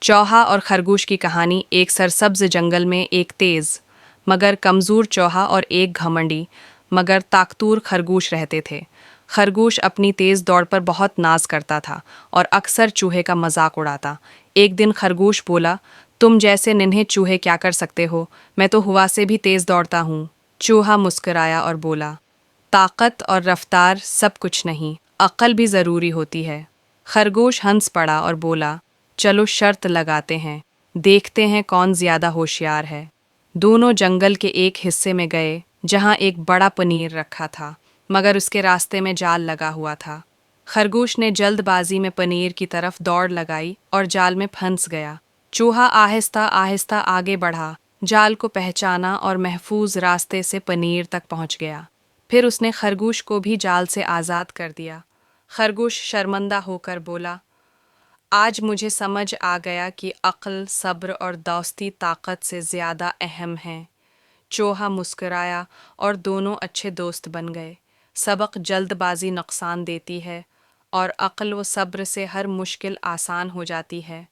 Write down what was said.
चौहा और खरगोश की कहानी। एक सरसब्ज जंगल में एक तेज मगर कमज़ोर चौहा और एक घमंडी मगर ताकतूर खरगोश रहते थे। खरगोश अपनी तेज़ दौड़ पर बहुत नाज करता था और अक्सर चूहे का मजाक उड़ाता। एक दिन खरगोश बोला, तुम जैसे नन्हे चूहे क्या कर सकते हो, मैं तो हवा से भी तेज़ दौड़ता हूँ। चूहा मुस्कुराया और बोला, ताकत और रफ्तार सब कुछ नहीं, अक्ल भी ज़रूरी होती है। खरगोश हंस पड़ा और बोला, चलो शर्त लगाते हैं, देखते हैं कौन ज्यादा होशियार है। दोनों जंगल के एक हिस्से में गए जहां एक बड़ा पनीर रखा था, मगर उसके रास्ते में जाल लगा हुआ था। खरगोश ने जल्दबाजी में पनीर की तरफ दौड़ लगाई और जाल में फंस गया। चूहा आहिस्ता आहिस्ता आगे बढ़ा, जाल को पहचाना और महफूज रास्ते से पनीर तक पहुंच गया। फिर उसने खरगोश को भी जाल से आज़ाद कर दिया। खरगोश शर्मिंदा होकर बोला, आज मुझे समझ आ गया कि अक्ल, सब्र और दोस्ती ताकत से ज़्यादा अहम हैं। चूहा मुस्कुराया और दोनों अच्छे दोस्त बन गए। सबक जल्दबाजी नुकसान देती है और अक्ल व सब्र से हर मुश्किल आसान हो जाती है।